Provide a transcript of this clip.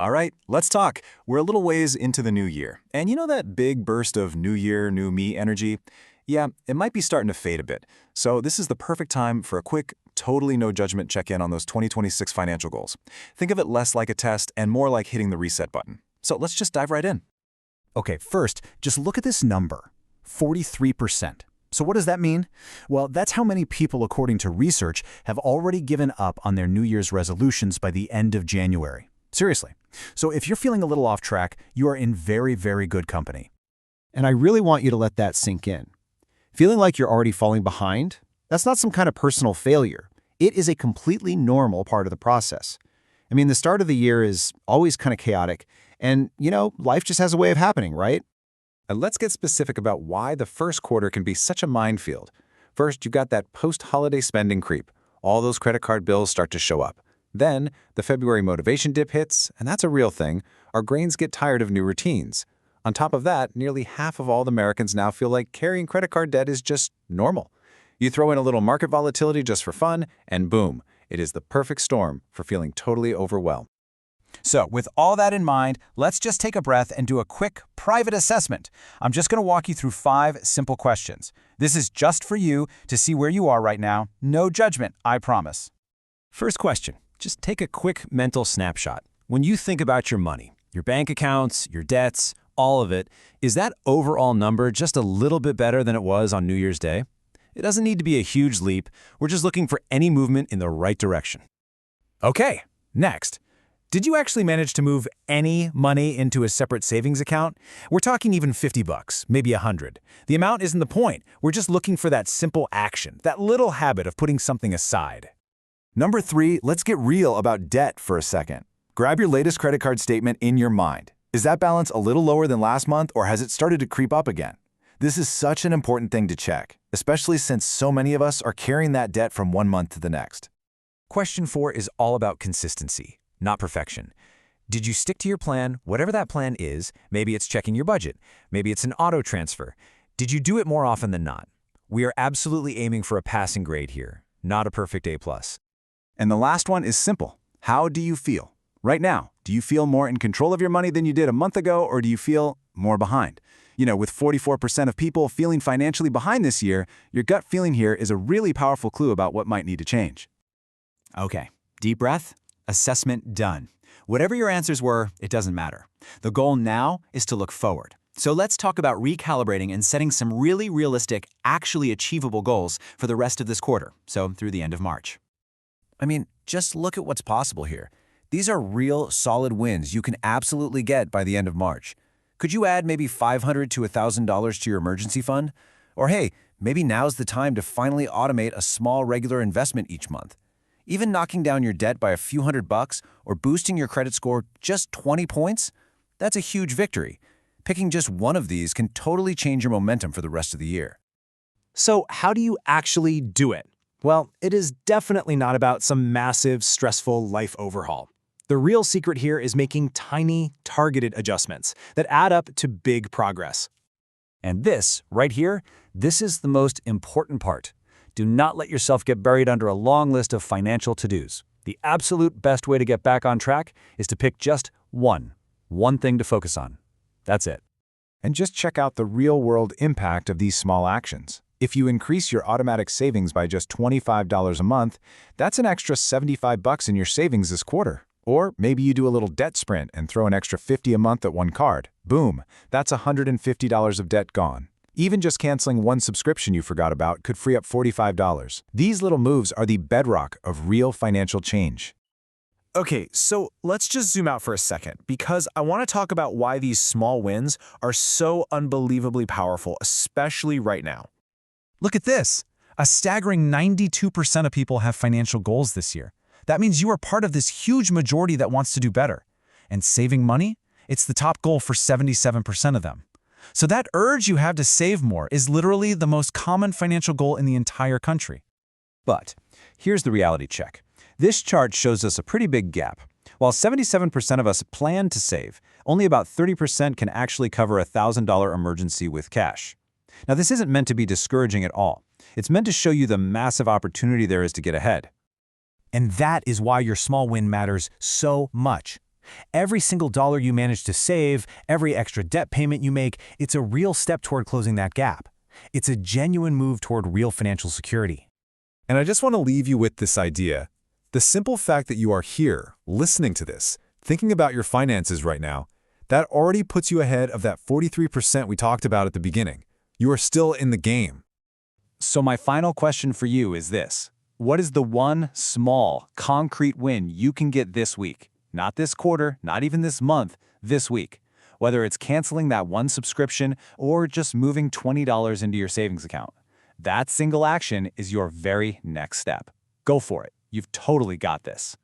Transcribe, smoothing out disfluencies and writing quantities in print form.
All right, let's talk. We're a little ways into the new year. And you know that big burst of new year, new me energy? Yeah, it might be starting to fade a bit. So this is the perfect time for a quick, totally no judgment check-in on those 2026 financial goals. Think of it less like a test and more like hitting the reset button. So let's just dive right in. Okay, first, just look at this number, 43%. So what does that mean? Well, that's how many people, according to research, have already given up on their New Year's resolutions by the end of January. Seriously. So if you're feeling a little off track, you are in very, very good company. And I really want you to let that sink in. Feeling like you're already falling behind? That's not some kind of personal failure. It is a completely normal part of the process. I mean, the start of the year is always kind of chaotic, and, life just has a way of happening, right? And let's get specific about why the first quarter can be such a minefield. First, you've got that post-holiday spending creep. All those credit card bills start to show up. Then, the February motivation dip hits, and that's a real thing. Our brains get tired of new routines. On top of that, nearly half of all Americans now feel like carrying credit card debt is just normal. You throw in a little market volatility just for fun, and boom, it is the perfect storm for feeling totally overwhelmed. So with all that in mind, let's just take a breath and do a quick private assessment. I'm just going to walk you through 5 simple questions. This is just for you to see where you are right now. No judgment, I promise. First question, just take a quick mental snapshot. When you think about your money, your bank accounts, your debts, all of it, is that overall number just a little bit better than it was on New Year's Day? It doesn't need to be a huge leap. We're just looking for any movement in the right direction. Okay, next. Did you actually manage to move any money into a separate savings account? We're talking even $50, maybe $100. The amount isn't the point. We're just looking for that simple action, that little habit of putting something aside. Number 3, let's get real about debt for a second. Grab your latest credit card statement in your mind. Is that balance a little lower than last month, or has it started to creep up again? This is such an important thing to check, especially since so many of us are carrying that debt from one month to the next. Question 4 is all about consistency, not perfection. Did you stick to your plan, whatever that plan is? Maybe it's checking your budget. Maybe it's an auto transfer. Did you do it more often than not? We are absolutely aiming for a passing grade here, not a perfect A+. And the last one is simple. How do you feel? Right now, do you feel more in control of your money than you did a month ago, or do you feel more behind? With 44% of people feeling financially behind this year, your gut feeling here is a really powerful clue about what might need to change. Okay, deep breath, assessment done. Whatever your answers were, it doesn't matter. The goal now is to look forward. So let's talk about recalibrating and setting some really realistic, actually achievable goals for the rest of this quarter, so through the end of March. I mean, just look at what's possible here. These are real, solid wins you can absolutely get by the end of March. Could you add maybe $500 to $1,000 to your emergency fund? Or hey, maybe now's the time to finally automate a small regular investment each month. Even knocking down your debt by a few $100 or boosting your credit score just 20 points? That's a huge victory. Picking just one of these can totally change your momentum for the rest of the year. So how do you actually do it? Well, it is definitely not about some massive, stressful life overhaul. The real secret here is making tiny, targeted adjustments that add up to big progress. And this, right here, this is the most important part. Do not let yourself get buried under a long list of financial to-dos. The absolute best way to get back on track is to pick just one thing to focus on. That's it. And just check out the real-world impact of these small actions. If you increase your automatic savings by just $25 a month, that's an extra $75 in your savings this quarter. Or maybe you do a little debt sprint and throw an extra $50 a month at one card. Boom, that's $150 of debt gone. Even just canceling one subscription you forgot about could free up $45. These little moves are the bedrock of real financial change. Okay, so let's just zoom out for a second, because I want to talk about why these small wins are so unbelievably powerful, especially right now. Look at this. A staggering 92% of people have financial goals this year. That means you are part of this huge majority that wants to do better. And saving money? It's the top goal for 77% of them. So that urge you have to save more is literally the most common financial goal in the entire country. But here's the reality check. This chart shows us a pretty big gap. While 77% of us plan to save, only about 30% can actually cover a $1,000 emergency with cash. Now, this isn't meant to be discouraging at all. It's meant to show you the massive opportunity there is to get ahead. And that is why your small win matters so much. Every single dollar you manage to save, every extra debt payment you make, it's a real step toward closing that gap. It's a genuine move toward real financial security. And I just want to leave you with this idea. The simple fact that you are here, listening to this, thinking about your finances right now, that already puts you ahead of that 43% we talked about at the beginning. You are still in the game. So my final question for you is this. What is the one small, concrete win you can get this week? Not this quarter, not even this month, this week. Whether it's canceling that one subscription or just moving $20 into your savings account. That single action is your very next step. Go for it. You've totally got this.